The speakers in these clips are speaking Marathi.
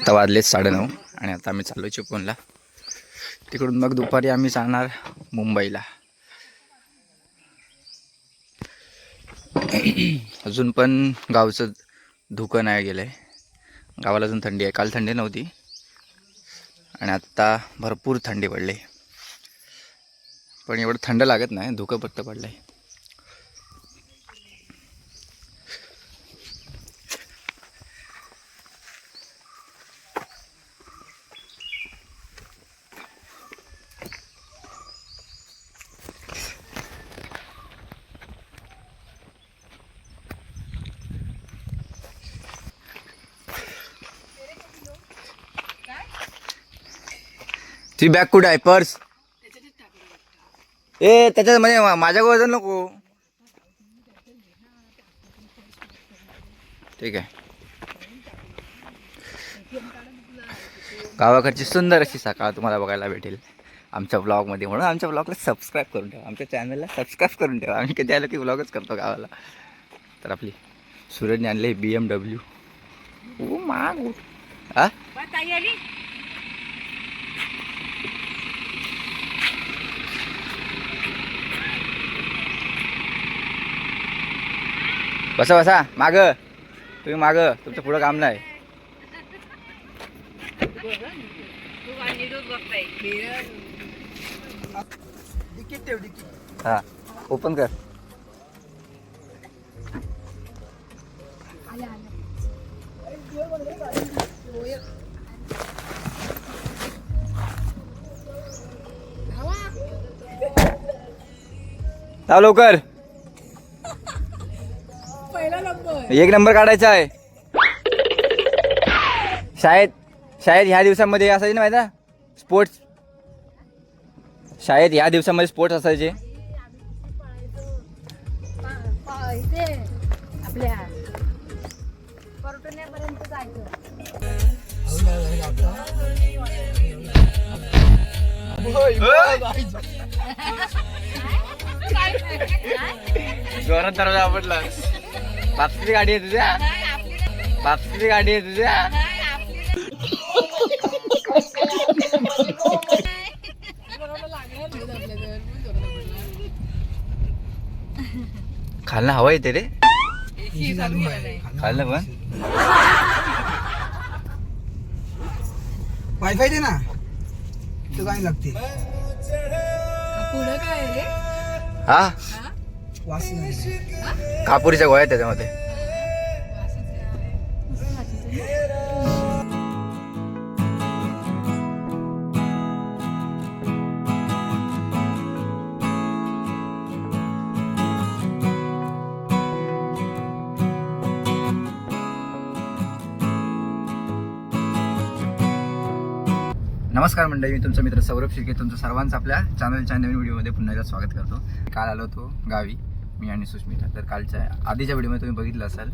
आत्ता वाजलेत 9:30 आणि आता आम्ही चाललो चिपळूणला. तिकडून मग दुपारी आम्ही जाणार मुंबईला. अजून पण गावचं धुकं नाही गेलं आहे. गावाला अजून थंडी आहे. काल थंडी नव्हती आणि आत्ता भरपूर थंडी पडली, पण एवढं थंड लागत नाही. धुकं फक्त पडलं आहे. ती बॅग कुठे आहे? पर्स ए त्याच्यात म्हणजे माझ्या वजन नको. ठीक आहे. गावाकडची सुंदर अशी सकाळ तुम्हाला बघायला भेटेल आमच्या ब्लॉगमध्ये. म्हणून आमच्या ब्लॉगला सबस्क्राईब करून ठेवा, आमच्या चॅनलला सबस्क्राईब करून ठेवा. आम्ही कधी आलो की ब्लॉगच करतो गावाला. तर आपली सूरजने आणले BMW. ओ माग हा बसा बसा माग. तुम्ही माग, तुमचं पुढं काम नाही. हा ओपन कर. लाव लवकर. 1 नंबर काढायचा आहे. शाळेत ह्या दिवसांमध्ये असायचे ना माहिती आहे स्पोर्ट्स. शाळेत ह्या दिवसांमध्ये स्पोर्ट्स असायचे. जोरात दरवाजा आवडला. बापची गाडी आहे तुझ्या, बापची गाडी आहे तुझ्या. खालना हवा येते रे. खालना पण वायफाय दे ना. तू काय लागते हा वास कापुरीच्या गोळ्या त्याच्यामध्ये. नमस्कार मंडळी, मी तुमचा मित्र सौरभ शिर्के. तुमचं सर्वांचं आपल्या चॅनलच्या नवीन व्हिडिओमध्ये पुन्हा एकदा स्वागत करतो. काल आलो होतो गावी मी आणि सुष्मिता. तर कालच्या आधीच्या व्हिडिओमध्ये तुम्ही बघितलं असाल.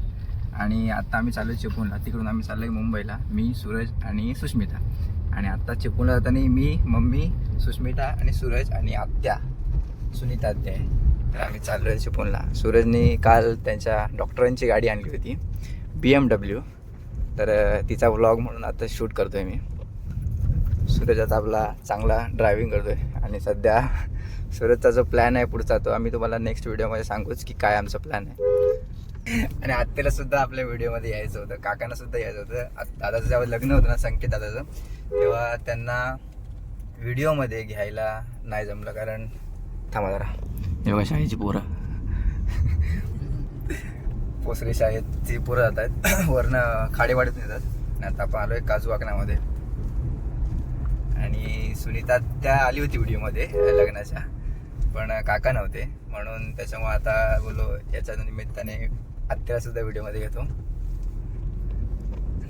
आणि आत्ता आम्ही चाललो चिपळूणला. तिकडून आम्ही चाललो आहे मुंबईला, मी, सूरज आणि सुष्मिता. आणि आत्ता चिपळूणला जाताना मी, मम्मी, सुष्मिता आणि सूरज आणि आत्या सुनीता आत्या आहे. तर आम्ही चाललो आहे चिपळूणला. सूरजने काल त्यांच्या डॉक्टरांची गाडी आणली होती BMW. तर तिचा व्लॉग म्हणून आता शूट करतो आहे मी. सूरज आता आपला चांगला ड्रायव्हिंग करतोय. आणि सध्या सूरजचा जो प्लॅन आहे पुढचा, तो आम्ही तुम्हाला नेक्स्ट व्हिडिओमध्ये सांगूच की काय आमचा प्लॅन आहे. आणि आत्याला सुद्धा आपल्या व्हिडिओमध्ये यायचं होतं, काकांना सुद्धा यायचं होतं. दादाचं जेव्हा लग्न होतं ना संकेत दादाचं, तेव्हा त्यांना व्हिडिओमध्ये घ्यायला नाही जमलं. कारण थांबा जरा, तेव्हा शाळेची पोरं पोसरी शाळेची पोरं जात आहेत वरनं खाडेवाडीत नेतात. आणि आता आपण आलो आहे काजू वाकणामध्ये. आणि सुनीता त्या आली होती व्हिडिओमध्ये लग्नाच्या, पण काका नव्हते. म्हणून त्याच्यामुळे आता बोलो याच्या निमित्ताने आत्याला सुद्धा व्हिडिओमध्ये घेतो.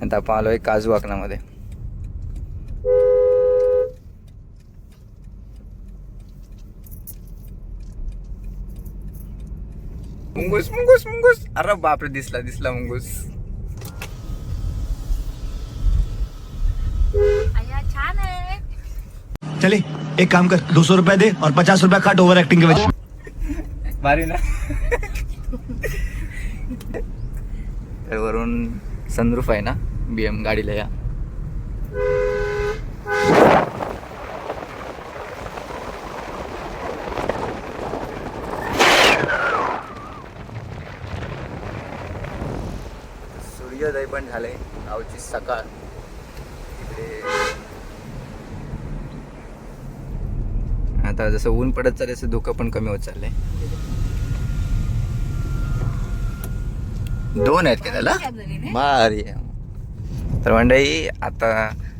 आता आपण आलो आहे काजू वाकणामध्ये. मुंगूस मुंगूस मुंगूस. अरे बापरे, दिसला मुंगूस. छान आहे. चले एक काम कर, 200 रुपया दे और 50 रुपया काट ओवर एक्टिंग के वजह. भारी ना. तर वरून सनरूफ आहे ना BM गाडीला या. सूर्योदय पण झाले, गावची सकाळ. इकडे आता जसं ऊन पडत चाललंय तसं धुकं पण कमी होत चाललंय. 2 आहेत का त्याला? भारी आहे. तर मंडळी आता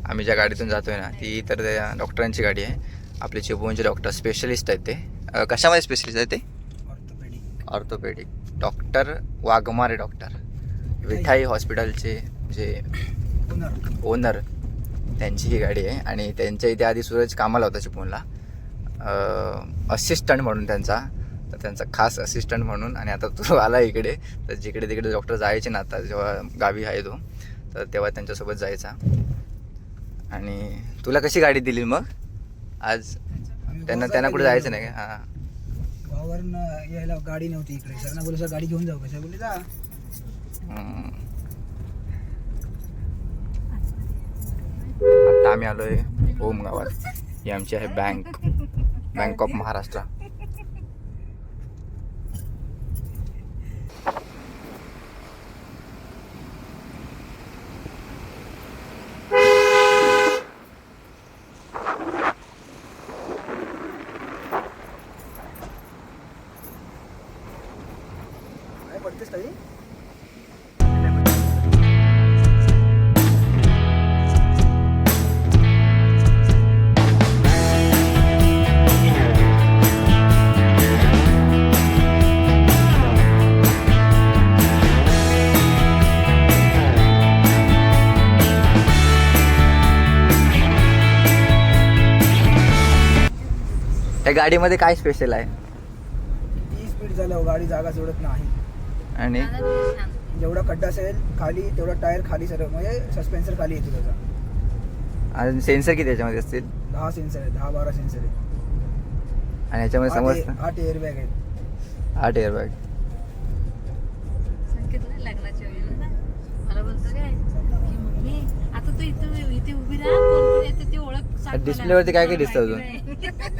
आम्ही ज्या गाडीतून जातोय ना ती तर त्या डॉक्टरांची गाडी आहे. आपले चिपळूणचे डॉक्टर स्पेशलिस्ट आहेत ते. कशामध्ये स्पेशलिस्ट आहेत ते? ऑर्थोपेडिक डॉक्टर वाघमारे डॉक्टर, विठाई हॉस्पिटलचे जे ओनर, त्यांची ही गाडी आहे. आणि त्यांच्या इथे आधी सूरज कामाला होता चिपळूणला, असिस्टंट म्हणून त्यांचा, तर त्यांचा खास असिस्टंट म्हणून. आणि आता तो आला इकडे, तर जिकडे तिकडे डॉक्टर जायचे ना आता जेव्हा गावी आहे तो, तर तेव्हा त्यांच्यासोबत जायचा. आणि तुला कशी गाडी दिली मग आज? त्यांना कुठे जायचं नाही का? हां, गावावरून यायला गाडी नव्हती इकडे. सरांना बोलू सर गाडी घेऊन जाऊ कशा, बोलले जा. आता आम्ही आलोय ओम गावात. ही आमची आहे बँक ऑफ महाराष्ट्र. काय पडतेस ताई? त्या गाडीमध्ये काय स्पेशल आहे? 30 स्पीड झाल्यावर गाडी जागा सोडत नाही. आणि जेवढा खड्डा असेल खाली तेवढा टायर खाली सर्व, म्हणजे सस्पेन्सर खाली येतो त्याचा. आणि सेन्सर किती त्याच्यामध्ये असतील? 10 सेन्सर आहे, 10-12 सेन्सर आहे. आणि याच्यामध्ये समजतं 8 एअरबॅग आहेत. 8 एअरबॅग. सांगितलं लग्नाच्या वेळेला मला बोलतो काय की मम्मी आता तू इथे उभी राहा, कोण कोण येते ते ओळख सांग मला. डिस्प्लेवरती काय काय दिसतं अजून?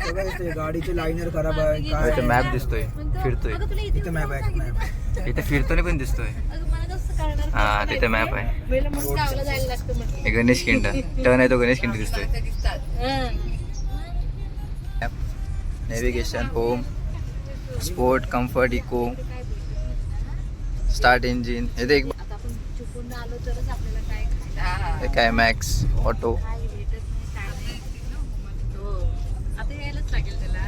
सगळं दिसतंय. गाडीचे लायनर खराब आहे काय इथे आहे. मॅप दिसतोय, फिरतोय. इथे मॅप आहे, मॅप. इथे फिरतोय पण दिसतोय. हा, तिथे मॅप आहे. वेळेला म्हणून गावाला जायला लागतं म्हटलं. हे गणेश खिंड टर्न आहे, तो गणेश खिंड दिसतोय. Navigation, home, sport, comfort, eco, start engine. हे ते एक आता आपण चुकून आलो तरच आपल्याला काय खायला हे काय मॅक्स ऑटो. काय भेटत नाही, काय नाही. हो, आता यायलाच लागेल त्याला.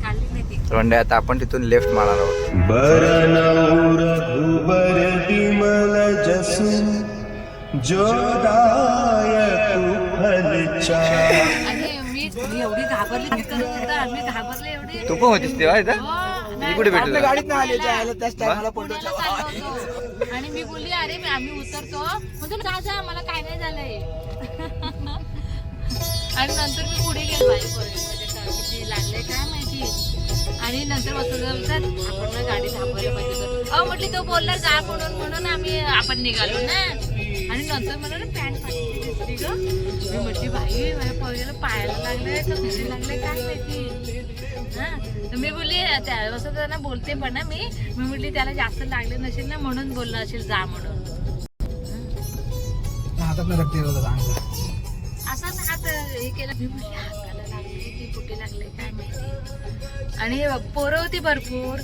खाल्ली नाही ती. तर म्हणजे आता आपण तिथून लेफ्ट मारणार आहोत. बरनौ रघुबर विमल जसु जो दायक फल चारि. आणि मी एवढी घाबरली तिथं होता, मी घाबरले एवढी. तू पण होतीस तेव्हा इथं? हो, मी कुठे भेटलो? आपल्या गाडीत नाही आले, त्या आलं त्याच टायमाला पडलो. पुण्याला चाललो होतो. आणि मी बोलली अरे आम्ही उतरतो म्हणजे जा मला काय नाही झालंय. आणि नंतर मी पुढे गेलो किती लागले काय माहिती. आणि नंतर बोलतात आपण ना गाडी थांबवायला पाहिजे. म्हटली तो बोलला जा म्हणून आपण निघालो ना. आणि नंतर मला ना पॅन्ट फाटली दिसली ग. मी म्हटली भाई माझ्या पोरग्याला पायाला लागले तर कुठे लागले काय माहिती. हा, तर मी बोलली असं त्यांना बोलते पण ना मी म्हटली त्याला जास्त लागले नसेल ना म्हणून बोललं असेल जा म्हणून. हातात रक्त येत होता चांगला. असं हात हे केलं. मी म्हटली हाताला लागले की कुठे लागले काय माहिती. आणि पोरं होती भरपूर.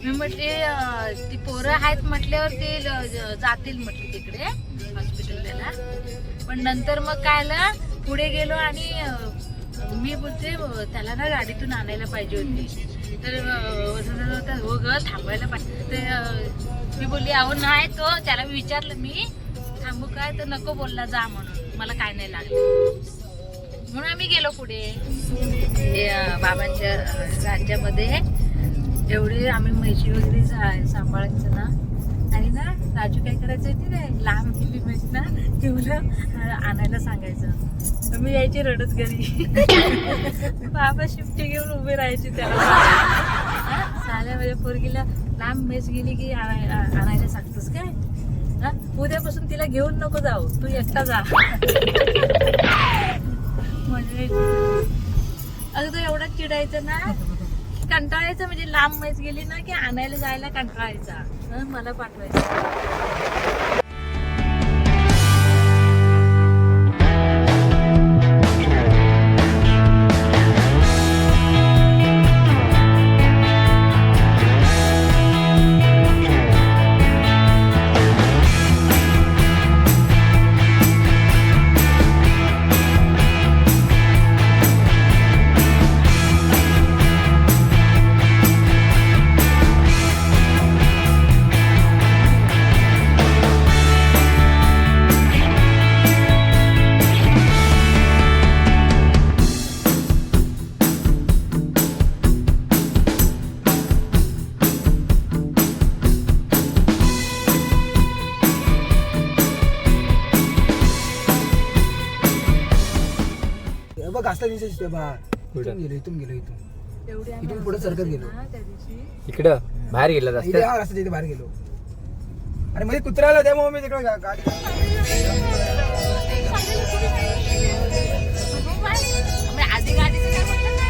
मी म्हटली ती पोरं आहेत म्हटल्यावर ते जातील म्हटली तिकडे हॉस्पिटलला. पण नंतर मग कायला पुढे गेलो आणि मी बोलते त्याला ना गाडीतून आणायला पाहिजे होती. तर हो ग थांबायला पाहिजे. ते मी बोलली अहो नाही तो त्याला विचारलं मी थांबू काय तर नको बोलला जा म्हणून मला काय नाही लागलं. म्हणून आम्ही गेलो पुढे. बाबांच्या राज्यामध्ये एवढे आम्ही म्हैशी वगैरे सांभाळायचं ना. आणि ना राजू काय करायचं ते नाही लांब किती म्हैस ना तेवढं आणायला सांगायचं. मी यायची रडत घरी. बाबा शिफ्टी घेऊन उभे राहायचे त्याला. साल्या माझ्या पोरगीला लांब म्हैस गेली की आणायला सांगतोस काय. हा, उद्यापासून तिला घेऊन नको जाऊ तू एकटा जा. म्हणजे अगं तो एवढा चिडायचं ना कंटाळायचं म्हणजे लांब मैस गेली ना की आणायला जायला कंटाळायचा. मला पाठवायचं. बघ गास्ता दिसते बा. इथून गेलो इथून पुढे सरकत गेलो. इकडं बाहेर गेलं रस्त्यात. इथे हा रस्ता तिथे बाहेर गेलो. आणि मध्ये कुत्रा आला त्यामुळे मी तिकडे गाडी आधी गाडीचं काय म्हटलं नाही.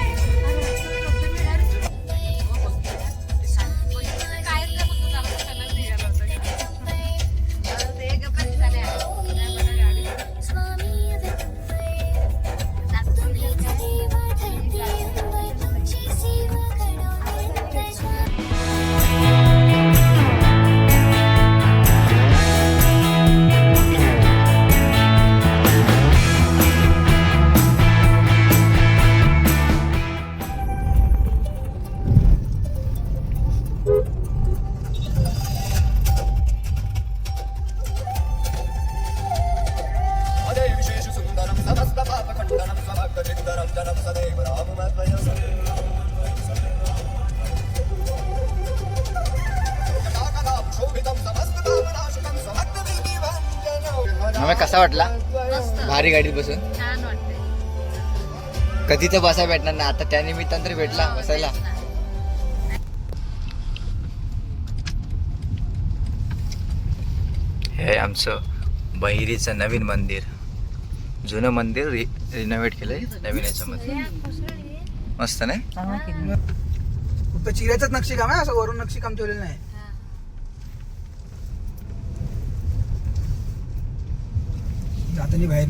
मग कसा वाटला मस्त भारी गाडीत बसून? छान वाटतंय. कधी तर बसायला भेटणार ना, आता त्या निमित्तानं तरी भेटला बसायला. हे आमचं बहिरीचं नवीन मंदिर. जुनं मंदिर रिनोव्हेट केलंय नवीन याच्यामध्ये. मस्त नाही? फक्त चिऱ्याचंच नक्षीकाम आहे, असं वरून नक्षीकाम ठेवलेलं नाही. जाताना बाहेर